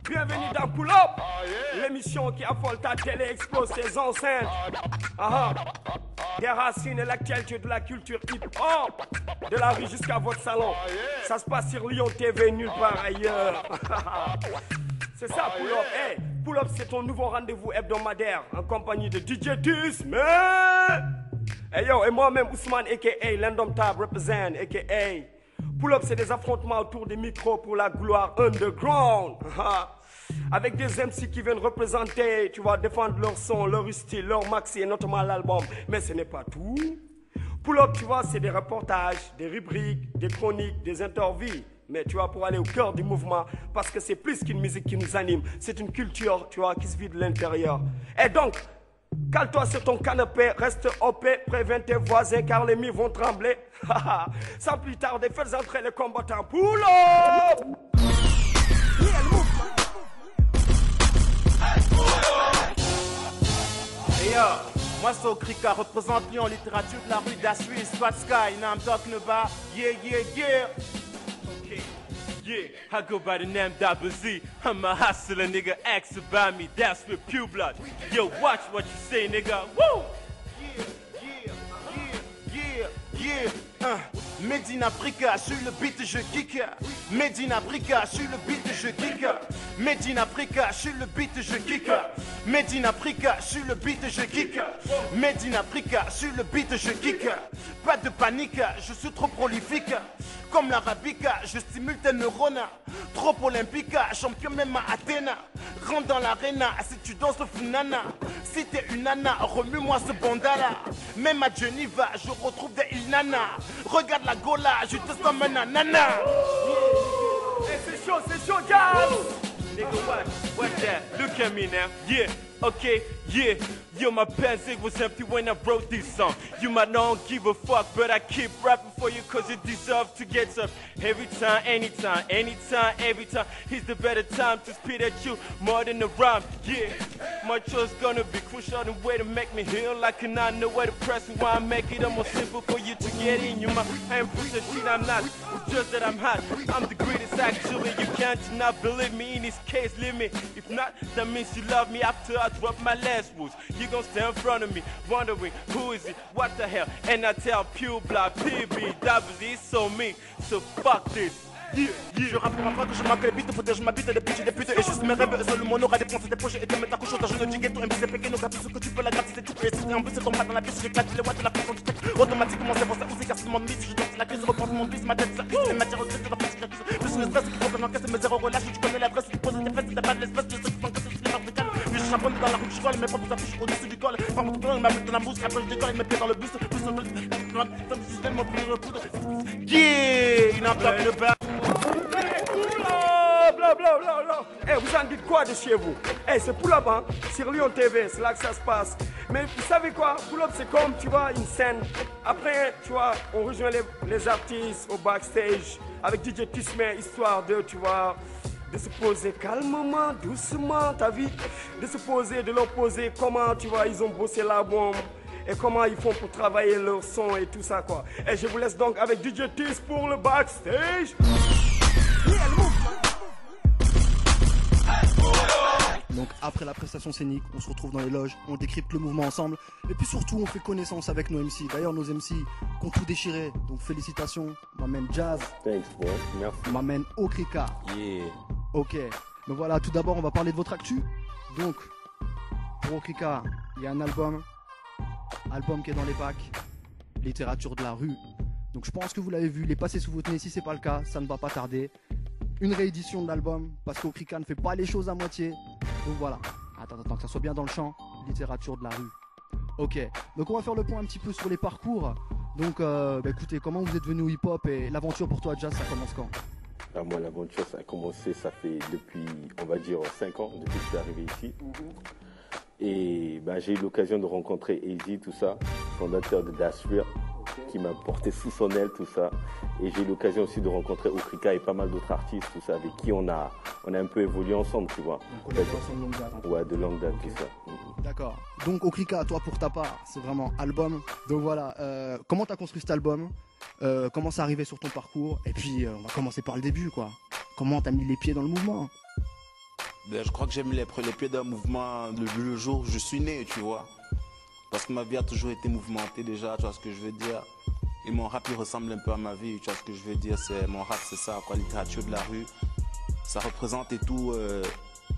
Bienvenue dans Pull Up, l'émission qui affole ta télé, explose tes enceintes. Des racines et l'actualité de la culture hip-hop, de la rue jusqu'à votre salon. Ça se passe sur Lyon TV, nulle part ailleurs. C'est ça, Pull Up. Hey, Pull Up, c'est ton nouveau rendez-vous hebdomadaire en compagnie de DJ Tus, Hey yo, et moi-même, Ousmane, a.k.a. l'Indomptable, represent, a.k.a. Pull Up, c'est des affrontements autour des micros pour la gloire underground. Avec des MC qui viennent représenter, tu vas défendre leur son, leur style, leur maxi et notamment l'album. Mais ce n'est pas tout. Pull Up, tu vois, c'est des reportages, des rubriques, des chroniques, des interviews. Mais tu vois, pour aller au cœur du mouvement, parce que c'est plus qu'une musique qui nous anime. C'est une culture, tu vois, qui se vit de l'intérieur. Et donc, cale-toi sur ton canapé, reste OP, préviens tes voisins car les murs vont trembler. Sans plus tarder, faites entrer les combattants. Pull Up! Hey yo, moi c'est Okrika, représente Lyon, littérature de la rue d'Assuis, Squad Sky, now I'm talking about, yeah, yeah, yeah. Okay, yeah, I go by the name Double Z, I'm a hustler, nigga, ask about me, that's with Pew Blood. Yo, watch what you say, nigga, woo! Yeah, yeah, yeah, yeah, Made in Africa, sur le beat je kick. Made in Africa, sur le beat je kick. Made in Africa, sur le beat je kick. Made in Africa, sur le beat je kick. Made in Africa, sur le beat je kick. Pas de panique, je suis trop prolifique. Comme l'arabica, je stimule tes neurones. Trop olympique, champion même à Athènes. Rentre dans l'arena, si tu danses le funana. Si t'es une nana, remue-moi ce bandana. Même à Geneva, je retrouve des Ilnana. Regarde la gola, je te comme un nana. Hey, c'est chaud, guys! Nigga, what that? Look at me now, yeah, okay, yeah. Yo, my pants, it was empty when I wrote this song. You might not give a fuck, but I keep rapping for you cause you deserve to get up. Every time, anytime, anytime, every time. It's the better time to spit at you more than a rhyme, yeah. My choice gonna be crucial the way to make me heal like an I know where to press me. Why I make it almost simple for you to get in. You might, I am pushing shit, I'm not. It's just that I'm hot. I'm the greatest actually. You can't not believe me in this case, leave me. If not, that means you love me after I drop my last words. You gon' stand in front of me, wondering who is it, what the hell? And I tell Pew Block, PB, WZ, so me, so fuck this. Yeah, yeah. Je rappe pour ma foi que je m'appelle bite, faut dire je m'habite des petits députés. Et juste mes rêves, seul mon aura dépensé des projets et de mettre ta couche au je ne dis ghetto, MC pequeno, gratis ce que tu peux la gratis, c'est tout. Et si en plus c'est ton bras dans la piste, j'éclate les watts de la pression du texte. Automatiquement c'est pour ça aussi car c'est mon mise, je danse la crise, repense mon bis, ma tête, ça les matières aussi de la pression. Plus une espèce qu'il faut que j'encaisse mes zéros relâche, tu connais l'adresse, tu poses tes fesses, t'as pas de l'espèce, je sais que t'encaisses toutes les africaines. Puis je chaponne dans la rue, je colle, mes propres affiches au-dessus du col. Par mon temps, il m'a mis dans la mousse, après je décolle, il me pied dans le bus, plus le système, mon premier poudre. Yeah, il en bloque le bas. Bla. Hey, vous en dites quoi de chez vous? Hey, c'est Pull Up, hein? Sur Lyon TV, c'est là que ça se passe. Mais vous savez quoi? Pull Up, c'est comme, tu vois, une scène. Après, tu vois, on rejoint les artistes au backstage avec DJ Tismer, histoire de, tu vois, de se poser calmement, doucement, t'as vu? De se poser, de leur poser comment, tu vois, ils ont bossé l'album. Et comment ils font pour travailler leur son et tout ça, quoi. Et je vous laisse donc avec DJ Tis pour le backstage. Donc après la prestation scénique, on se retrouve dans les loges, on décrypte le mouvement ensemble et puis surtout on fait connaissance avec nos MC. D'ailleurs nos MC qui ont tout déchiré, donc félicitations, m'amène Jazz, thanks bro, merci, m'amène Okrika. yeah. Ok, donc voilà, tout d'abord on va parler de votre actu. Donc pour Okrika, il y a un album qui est dans les packs, littérature de la rue. Donc je pense que vous l'avez vu, il est passé sous votre nez, si c'est pas le cas, ça ne va pas tarder. Une réédition de l'album, parce qu'Okrika ne fait pas les choses à moitié. Donc voilà, attends, que ça soit bien dans le champ, littérature de la rue. Ok, donc on va faire le point un petit peu sur les parcours. Donc écoutez, comment vous êtes venu au hip-hop et l'aventure pour toi Jazz, ça commence quand? Moi l'aventure ça a commencé, ça fait depuis, on va dire 5 ans, depuis que je suis arrivé ici. Et j'ai eu l'occasion de rencontrer Easy, tout ça, fondateur de Daswear, qui m'a porté sous son aile, tout ça. Et j'ai eu l'occasion aussi de rencontrer Okrika et pas mal d'autres artistes, tout ça, avec qui on a un peu évolué ensemble, tu vois. Donc on est ensemble de longue date. Ouais, de longue date, tout ça. D'accord. Donc Okrika, toi pour ta part, c'est vraiment album. Donc voilà, comment t'as construit cet album? Comment c'est arrivé sur ton parcours? Et puis on va commencer par le début, quoi. Comment t'as mis les pieds dans le mouvement? Je crois que j'ai mis les pieds d'un mouvement le jour où je suis né, tu vois. Parce que ma vie a toujours été mouvementée déjà, tu vois ce que je veux dire. Et mon rap, il ressemble un peu à ma vie, tu vois ce que je veux dire. Mon rap, c'est ça, quoi, littérature de la rue. Ça représente et tout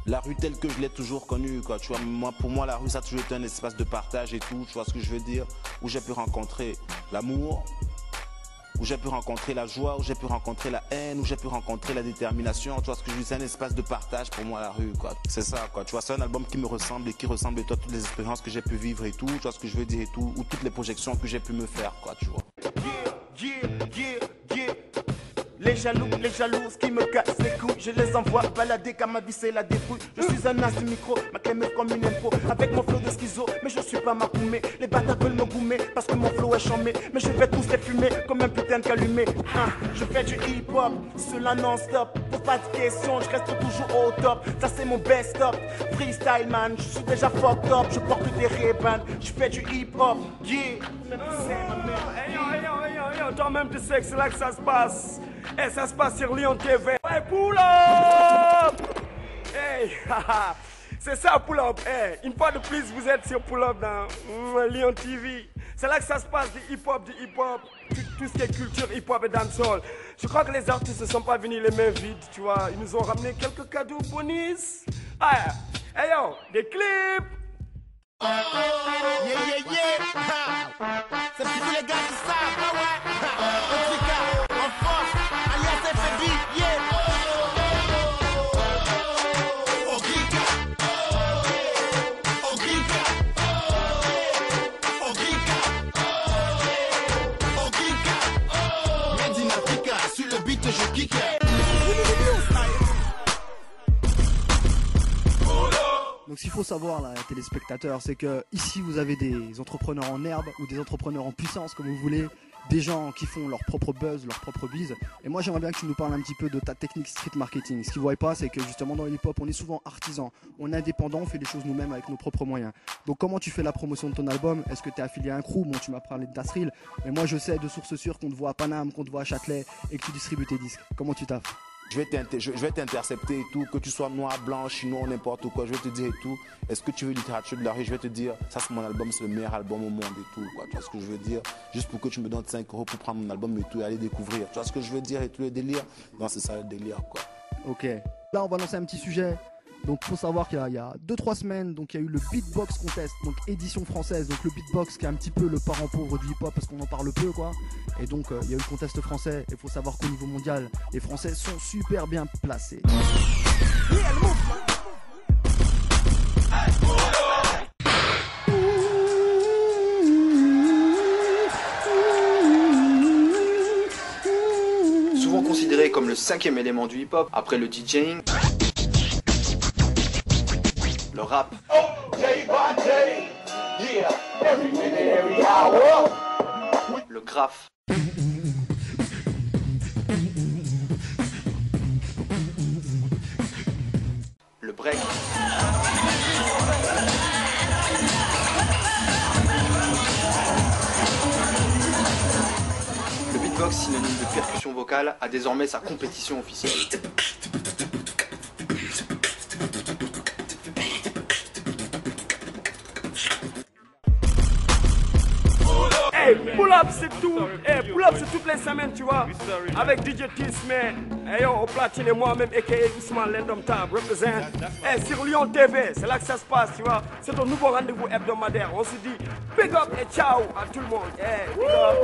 la rue telle que je l'ai toujours connue, quoi. Tu vois, pour moi, la rue, ça a toujours été un espace de partage et tout, tu vois ce que je veux dire. Où j'ai pu rencontrer l'amour, où j'ai pu rencontrer la joie, où j'ai pu rencontrer la haine, où j'ai pu rencontrer la détermination. Tu vois ce que je veux dire, c'est un espace de partage pour moi, la rue, quoi. C'est ça, quoi. Tu vois, c'est un album qui me ressemble et qui ressemble à toi, toutes les expériences que j'ai pu vivre et tout, tu vois ce que je veux dire et tout, ou toutes les projections que j'ai pu me faire, quoi, tu vois. Les jaloux, ce qui me casse les couilles, je les envoie balader car ma vie c'est la débrouille. Je suis un as du micro, ma clé me comme une impro, avec mon flow de schizo, mais je suis pas ma poumée. Les bâtards veulent me goumer parce que mon flow est chambé, mais je vais tous les fumer comme un putain de calumé. Je fais du hip-hop, cela non-stop, pour pas de questions, je reste toujours au top. Ça c'est mon best-up, freestyle man, je suis déjà fucked up, je porte des Ray-Ban, je fais du hip-hop, yeah. Toi-même tu sais que c'est là que ça se passe. Et ça se passe sur Lyon TV. Hey, pull up! Hey, c'est ça, pull up. Hey, une fois de plus, vous êtes sur pull up dans Lyon TV. C'est là que ça se passe, du hip-hop, tout ce qui est culture hip-hop et dancehall. Je crois que les artistes ne sont pas venus les mains vides, tu vois. Ils nous ont ramené quelques cadeaux bonus. Ah, hey yo, des clips. Yeah. C'est pour tous les gars qui savent, ah ouais. Africa, en force, alias FB, yeah. Made in Africa, sur le beat je kick. Donc ce qu'il faut savoir là, téléspectateurs, c'est que ici vous avez des entrepreneurs en herbe ou des entrepreneurs en puissance comme vous voulez, des gens qui font leur propre buzz, leur propre bise. Et moi j'aimerais bien que tu nous parles un petit peu de ta technique street marketing. Ce qu'ils ne voient pas, c'est que justement dans le hip-hop on est souvent artisan, on est indépendant, on fait les choses nous-mêmes avec nos propres moyens. Donc comment tu fais la promotion de ton album? Est-ce que tu es affilié à un crew? Bon, tu m'as parlé de Dasril, mais moi je sais de sources sûres qu'on te voit à Paname, qu'on te voit à Châtelet et que tu distribues tes disques. Comment tu taffes? Je vais t'intercepter et tout, que tu sois noir, blanc, chinois, n'importe quoi, je vais te dire et tout. Est-ce que tu veux littérature de la rue? Je vais te dire, ça c'est mon album, c'est le meilleur album au monde et tout, quoi. Tu vois ce que je veux dire? Juste pour que tu me donnes 5 € pour prendre mon album et tout et aller découvrir. Tu vois ce que je veux dire et tout le délire? Non, c'est ça le délire, quoi. Ok. Là, on va lancer un petit sujet. Donc, faut savoir qu'il y a 2-3 semaines, donc il y a eu le Beatbox Contest, donc édition française. Donc le beatbox qui est un petit peu le parent pauvre du hip-hop parce qu'on en parle peu, quoi. Et donc il y a eu le contest français. Et faut savoir qu'au niveau mondial, les Français sont super bien placés. Souvent considéré comme le 5e élément du hip-hop après le DJing. Le rap. Le graphe. Le break. Le beatbox, synonyme de percussion vocale, a désormais sa compétition officielle. Hey, pull up c'est tout. Hey, pull up c'est toutes les semaines, tu vois. Avec DJ Tisman. Hey yo, au platine et moi-même, a.k.a. Ousmane L'Indomptable, représente. Hey, sur Lyon TV, c'est là que ça se passe, tu vois. C'est ton nouveau rendez-vous hebdomadaire. On se dit big up et ciao à tout le monde. Hey, big up.